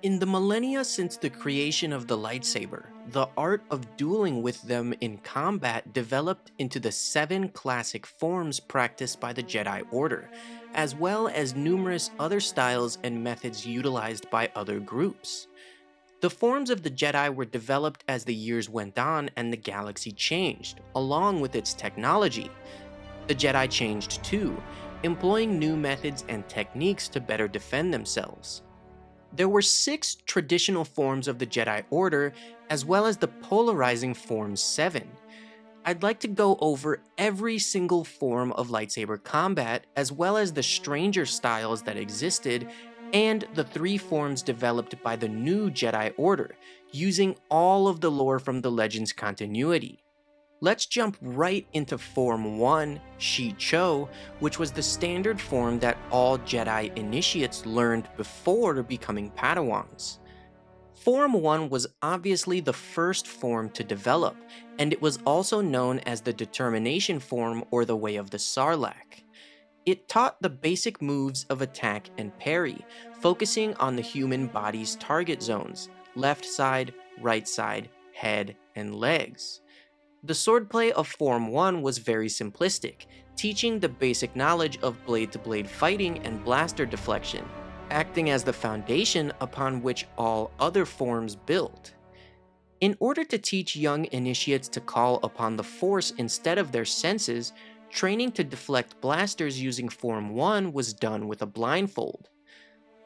In the millennia since the creation of the lightsaber, the art of dueling with them in combat developed into the 7 classic forms practiced by the Jedi Order, as well as numerous other styles and methods utilized by other groups. The forms of the Jedi were developed as the years went on and the galaxy changed, along with its technology. The Jedi changed too, employing new methods and techniques to better defend themselves. There were 6 traditional forms of the Jedi Order, as well as the polarizing Forms 7. I'd like to go over every single form of lightsaber combat, as well as the stranger styles that existed, and the 3 forms developed by the new Jedi Order, using all of the lore from the Legends continuity. Let's jump right into Form 1, Shi Cho, which was the standard form that all Jedi initiates learned before becoming Padawans. Form 1 was obviously the first form to develop, and it was also known as the Determination form or the Way of the Sarlacc. It taught the basic moves of attack and parry, focusing on the human body's target zones: left side, right side, head, and legs. The swordplay of Form 1 was very simplistic, teaching the basic knowledge of blade-to-blade fighting and blaster deflection, acting as the foundation upon which all other forms built. In order to teach young initiates to call upon the Force instead of their senses, training to deflect blasters using Form 1 was done with a blindfold.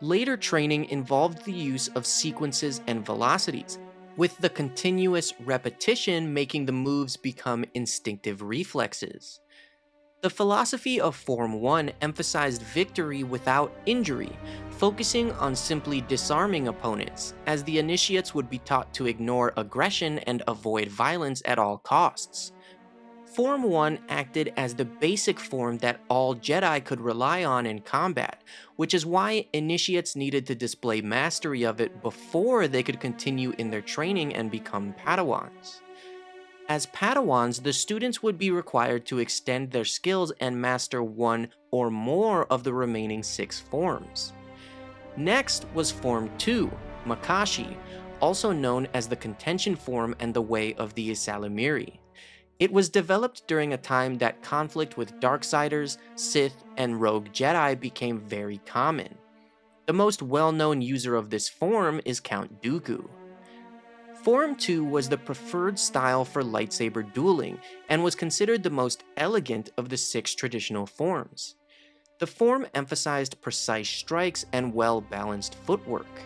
Later training involved the use of sequences and velocities, with the continuous repetition making the moves become instinctive reflexes. The philosophy of Form 1 emphasized victory without injury, focusing on simply disarming opponents, as the initiates would be taught to ignore aggression and avoid violence at all costs. Form 1 acted as the basic form that all Jedi could rely on in combat, which is why initiates needed to display mastery of it before they could continue in their training and become Padawans. As Padawans, the students would be required to extend their skills and master one or more of the remaining 6 forms. Next was Form 2, Makashi, also known as the Contention form and the Way of the Ysalamiri. It was developed during a time that conflict with Darksiders, Sith, and Rogue Jedi became very common. The most well-known user of this form is Count Dooku. Form 2 was the preferred style for lightsaber dueling and was considered the most elegant of the 6 traditional forms. The form emphasized precise strikes and well-balanced footwork.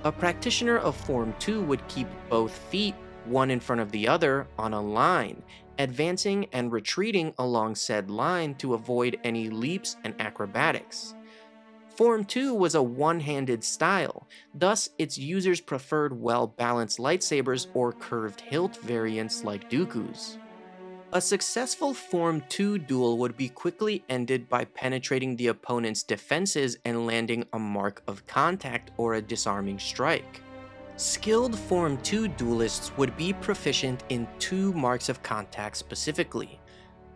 A practitioner of Form 2 would keep both feet, one in front of the other, on a line, advancing and retreating along said line to avoid any leaps and acrobatics. Form 2 was a one-handed style, thus its users preferred well-balanced lightsabers or curved hilt variants like Dooku's. A successful Form 2 duel would be quickly ended by penetrating the opponent's defenses and landing a mark of contact or a disarming strike. Skilled Form 2 duelists would be proficient in 2 marks of contact specifically.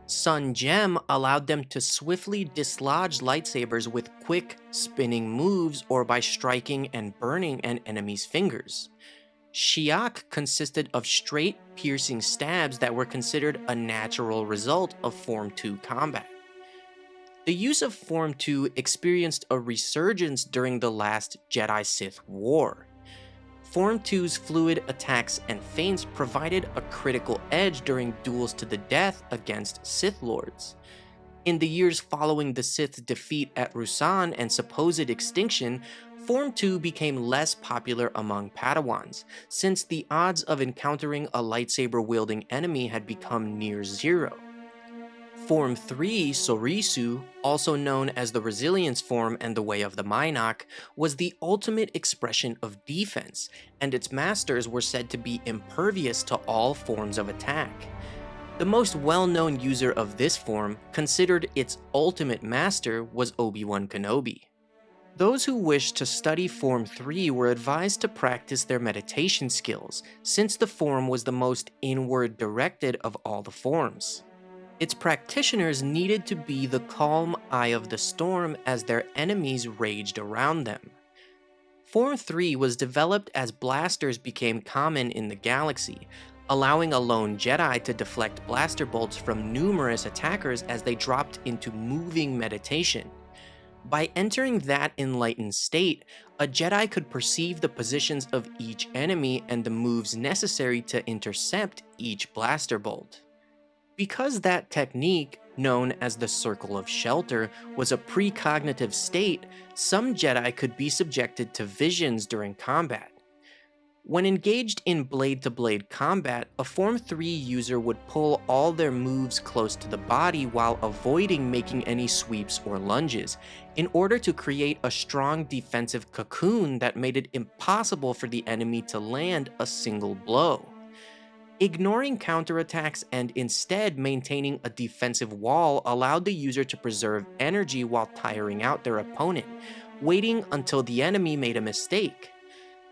Sun Gem allowed them to swiftly dislodge lightsabers with quick, spinning moves or by striking and burning an enemy's fingers. Shiak consisted of straight, piercing stabs that were considered a natural result of Form 2 combat. The use of Form 2 experienced a resurgence during the last Jedi Sith War. Form 2's fluid attacks and feints provided a critical edge during duels to the death against Sith Lords. In the years following the Sith's defeat at Ruusan and supposed extinction, Form 2 became less popular among Padawans, since the odds of encountering a lightsaber-wielding enemy had become near zero. Form 3, Sorisu, also known as the Resilience form and the Way of the Mynock, was the ultimate expression of defense, and its masters were said to be impervious to all forms of attack. The most well-known user of this form, considered its ultimate master, was Obi-Wan Kenobi. Those who wished to study Form 3 were advised to practice their meditation skills, since the form was the most inward-directed of all the forms. Its practitioners needed to be the calm eye of the storm as their enemies raged around them. Form 3 was developed as blasters became common in the galaxy, allowing a lone Jedi to deflect blaster bolts from numerous attackers as they dropped into moving meditation. By entering that enlightened state, a Jedi could perceive the positions of each enemy and the moves necessary to intercept each blaster bolt. Because that technique, known as the Circle of Shelter, was a precognitive state, some Jedi could be subjected to visions during combat. When engaged in blade-to-blade combat, a Form 3 user would pull all their moves close to the body while avoiding making any sweeps or lunges, in order to create a strong defensive cocoon that made it impossible for the enemy to land a single blow. Ignoring counterattacks and instead maintaining a defensive wall allowed the user to preserve energy while tiring out their opponent, waiting until the enemy made a mistake.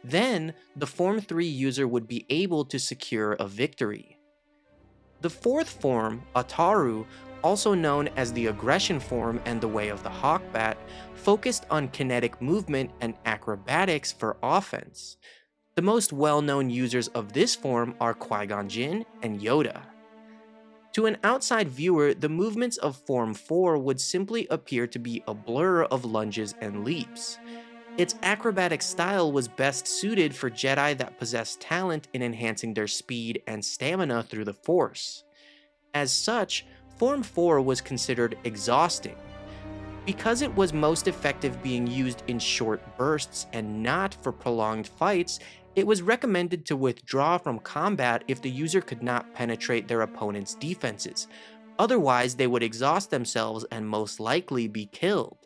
Then, the Form 3 user would be able to secure a victory. The fourth form, Ataru, also known as the Aggression form and the Way of the Hawkbat, focused on kinetic movement and acrobatics for offense. The most well-known users of this form are Qui-Gon Jinn and Yoda. To an outside viewer, the movements of Form 4 would simply appear to be a blur of lunges and leaps. Its acrobatic style was best suited for Jedi that possessed talent in enhancing their speed and stamina through the Force. As such, Form 4 was considered exhausting. Because it was most effective being used in short bursts and not for prolonged fights, it was recommended to withdraw from combat if the user could not penetrate their opponent's defenses. Otherwise, they would exhaust themselves and most likely be killed.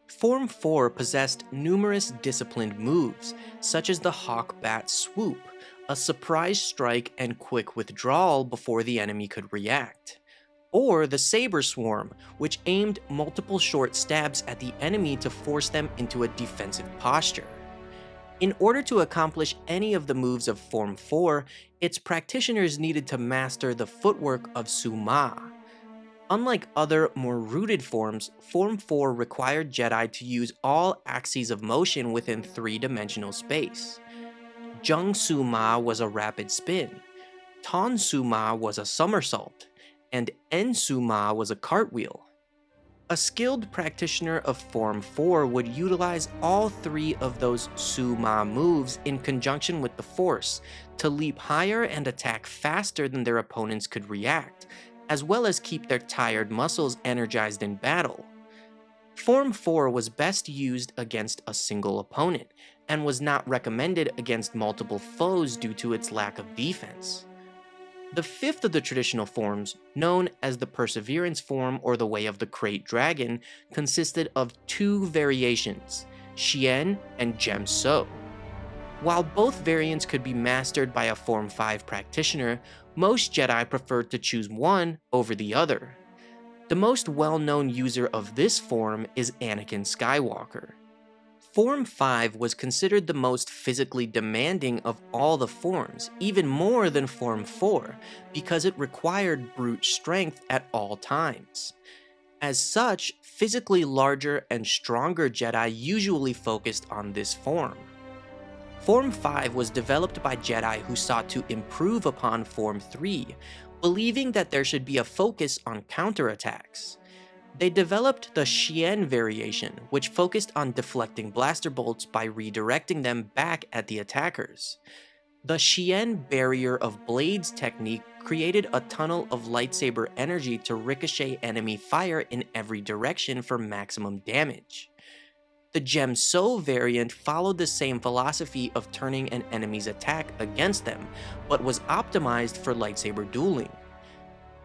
Form 4 possessed numerous disciplined moves, such as the Hawk-Bat Swoop, a surprise strike and quick withdrawal before the enemy could react. Or the Saber Swarm, which aimed multiple short stabs at the enemy to force them into a defensive posture. In order to accomplish any of the moves of Form 4, its practitioners needed to master the footwork of Suma. Unlike other, more rooted forms, Form 4 required Jedi to use all axes of motion within three-dimensional space. Jung Suma was a rapid spin, Ton Suma was a somersault, and En Suma was a cartwheel. A skilled practitioner of Form 4 would utilize all three of those Suma moves in conjunction with the Force to leap higher and attack faster than their opponents could react, as well as keep their tired muscles energized in battle. Form 4 was best used against a single opponent, and was not recommended against multiple foes due to its lack of defense. The fifth of the traditional forms, known as the Perseverance form or the Way of the Krayt Dragon, consisted of two variations, Xian and Jem So. While both variants could be mastered by a Form 5 practitioner, most Jedi preferred to choose one over the other. The most well-known user of this form is Anakin Skywalker. Form 5 was considered the most physically demanding of all the forms, even more than Form 4, because it required brute strength at all times. As such, physically larger and stronger Jedi usually focused on this form. Form 5 was developed by Jedi who sought to improve upon Form 3, believing that there should be a focus on counterattacks. They developed the Xian variation, which focused on deflecting blaster bolts by redirecting them back at the attackers. The Xian Barrier of Blades technique created a tunnel of lightsaber energy to ricochet enemy fire in every direction for maximum damage. The Jem So variant followed the same philosophy of turning an enemy's attack against them, but was optimized for lightsaber dueling.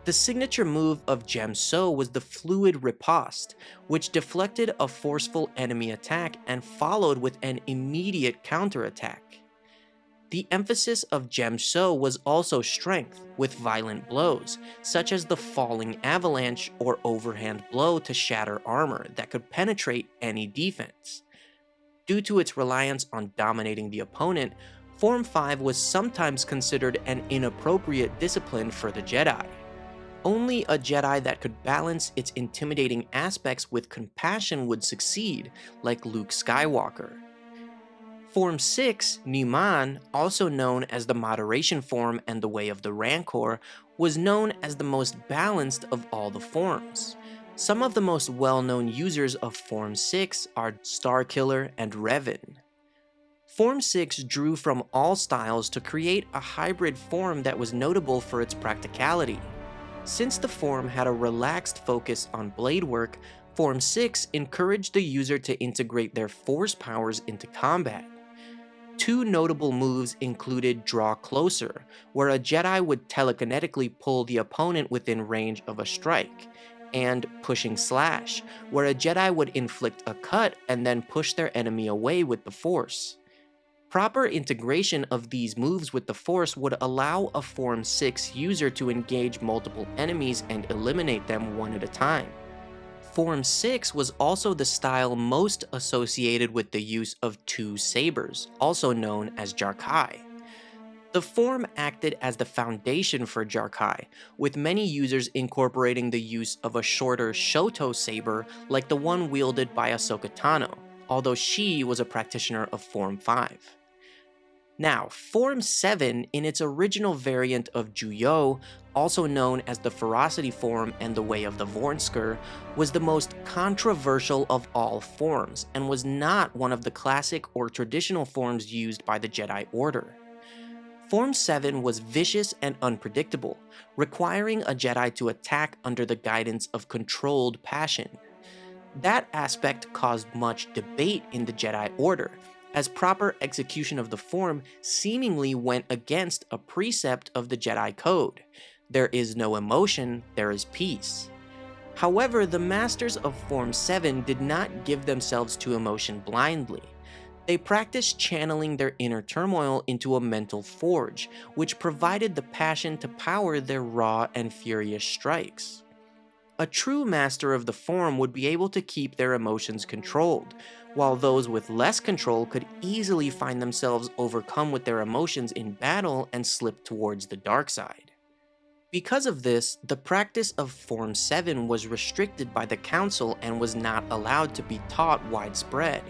The signature move of Jem So was the Fluid Riposte, which deflected a forceful enemy attack and followed with an immediate counterattack. The emphasis of Jem So was also strength, with violent blows, such as the Falling Avalanche or overhand blow to shatter armor that could penetrate any defense. Due to its reliance on dominating the opponent, Form 5 was sometimes considered an inappropriate discipline for the Jedi. Only a Jedi that could balance its intimidating aspects with compassion would succeed, like Luke Skywalker. Form 6, Numan, also known as the Moderation form and the Way of the Rancor, was known as the most balanced of all the forms. Some of the most well-known users of Form 6 are Starkiller and Revan. Form 6 drew from all styles to create a hybrid form that was notable for its practicality. Since the form had a relaxed focus on blade work, Form 6 encouraged the user to integrate their force powers into combat. Two notable moves included Draw Closer, where a Jedi would telekinetically pull the opponent within range of a strike, and Pushing Slash, where a Jedi would inflict a cut and then push their enemy away with the Force. Proper integration of these moves with the Force would allow a Form 6 user to engage multiple enemies and eliminate them one at a time. Form 6 was also the style most associated with the use of two sabers, also known as Jarkai. The form acted as the foundation for Jarkai, with many users incorporating the use of a shorter Shoto saber like the one wielded by Ahsoka Tano, although she was a practitioner of Form 5. Now, Form 7, in its original variant of Juyo, also known as the Ferocity form and the Way of the Vornsker, was the most controversial of all forms, and was not one of the classic or traditional forms used by the Jedi Order. Form 7 was vicious and unpredictable, requiring a Jedi to attack under the guidance of controlled passion. That aspect caused much debate in the Jedi Order, as proper execution of the form seemingly went against a precept of the Jedi Code. There is no emotion, there is peace. However, the masters of Form 7 did not give themselves to emotion blindly. They practiced channeling their inner turmoil into a mental forge, which provided the passion to power their raw and furious strikes. A true master of the form would be able to keep their emotions controlled, while those with less control could easily find themselves overcome with their emotions in battle and slip towards the dark side. Because of this, the practice of Form 7 was restricted by the Council and was not allowed to be taught widespread.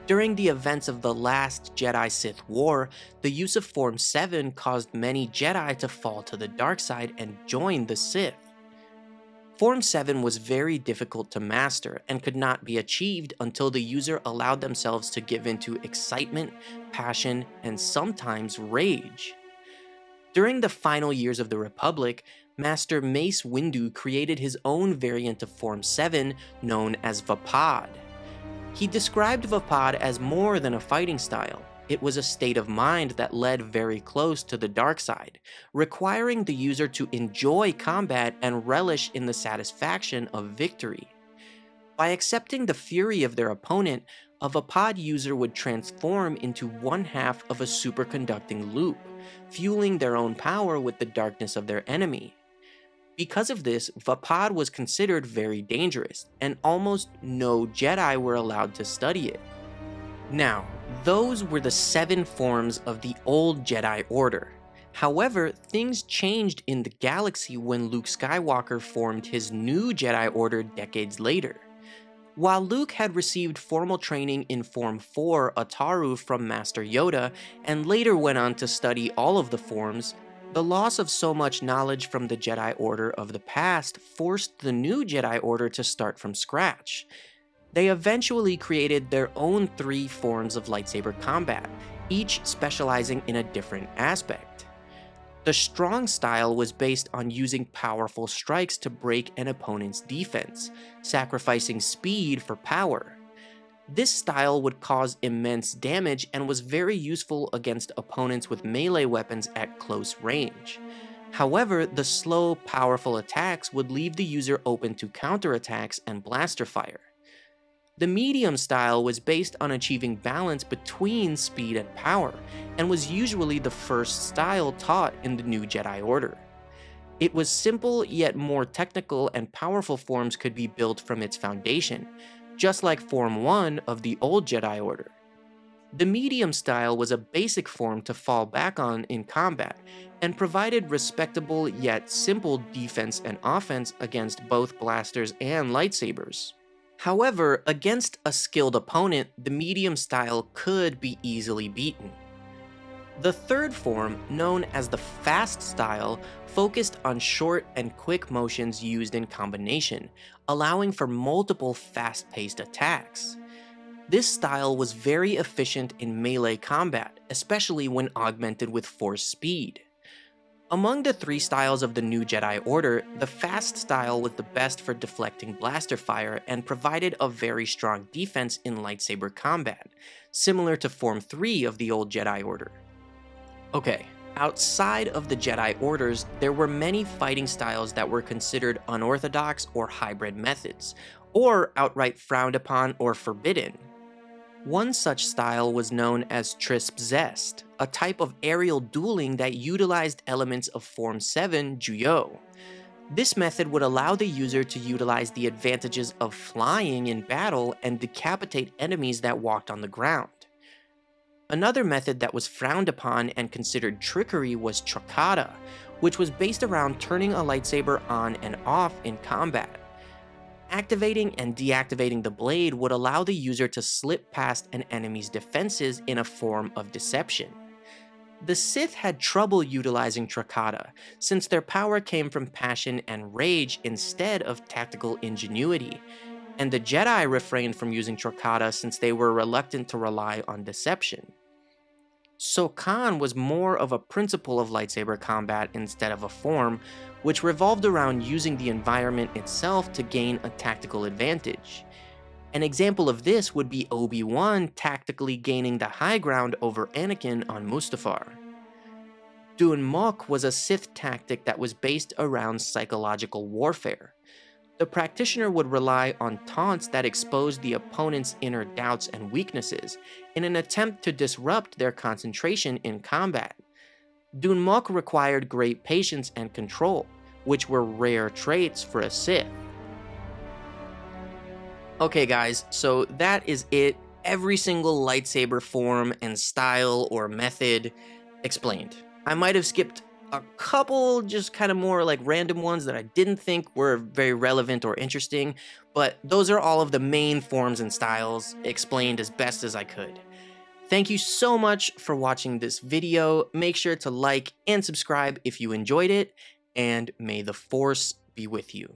During the events of the last Jedi Sith War, the use of Form 7 caused many Jedi to fall to the dark side and join the Sith. Form 7 was very difficult to master and could not be achieved until the user allowed themselves to give into excitement, passion, and sometimes rage. During the final years of the Republic, Master Mace Windu created his own variant of Form 7 known as Vapad. He described Vapad as more than a fighting style. It was a state of mind that led very close to the dark side, requiring the user to enjoy combat and relish in the satisfaction of victory. By accepting the fury of their opponent, a Vapad user would transform into one half of a superconducting loop, fueling their own power with the darkness of their enemy. Because of this, Vapad was considered very dangerous, and almost no Jedi were allowed to study it. Now, those were the 7 forms of the old Jedi Order. However, things changed in the galaxy when Luke Skywalker formed his new Jedi Order decades later. While Luke had received formal training in Form 4 Ataru from Master Yoda, and later went on to study all of the forms, the loss of so much knowledge from the Jedi Order of the past forced the new Jedi Order to start from scratch. They eventually created their own 3 forms of lightsaber combat, each specializing in a different aspect. The strong style was based on using powerful strikes to break an opponent's defense, sacrificing speed for power. This style would cause immense damage and was very useful against opponents with melee weapons at close range. However, the slow, powerful attacks would leave the user open to counterattacks and blaster fire. The medium style was based on achieving balance between speed and power, and was usually the first style taught in the new Jedi Order. It was simple yet more technical, and powerful forms could be built from its foundation, just like Form 1 of the old Jedi Order. The medium style was a basic form to fall back on in combat, and provided respectable yet simple defense and offense against both blasters and lightsabers. However, against a skilled opponent, the medium style could be easily beaten. The third form, known as the fast style, focused on short and quick motions used in combination, allowing for multiple fast-paced attacks. This style was very efficient in melee combat, especially when augmented with force speed. Among the three styles of the new Jedi Order, the fast style was the best for deflecting blaster fire and provided a very strong defense in lightsaber combat, similar to Form 3 of the old Jedi Order. Okay, outside of the Jedi Orders, there were many fighting styles that were considered unorthodox or hybrid methods, or outright frowned upon or forbidden. One such style was known as Trisp Zest, a type of aerial dueling that utilized elements of Form 7 Juyo. This method would allow the user to utilize the advantages of flying in battle and decapitate enemies that walked on the ground. Another method that was frowned upon and considered trickery was Trokada, which was based around turning a lightsaber on and off in combat. Activating and deactivating the blade would allow the user to slip past an enemy's defenses in a form of deception. The Sith had trouble utilizing Trokada, since their power came from passion and rage instead of tactical ingenuity, and the Jedi refrained from using Trokada since they were reluctant to rely on deception. So Khan was more of a principle of lightsaber combat instead of a form, which revolved around using the environment itself to gain a tactical advantage. An example of this would be Obi-Wan tactically gaining the high ground over Anakin on Mustafar. Dun Mok was a Sith tactic that was based around psychological warfare. The practitioner would rely on taunts that exposed the opponent's inner doubts and weaknesses in an attempt to disrupt their concentration in combat. Dun Mok required great patience and control, which were rare traits for a Sith. Okay guys, so that is it. Every single lightsaber form and style or method explained. I might have skipped a couple just kind of more like random ones that I didn't think were very relevant or interesting, but those are all of the main forms and styles explained as best as I could. Thank you so much for watching this video. Make sure to like and subscribe if you enjoyed it, and may the Force be with you.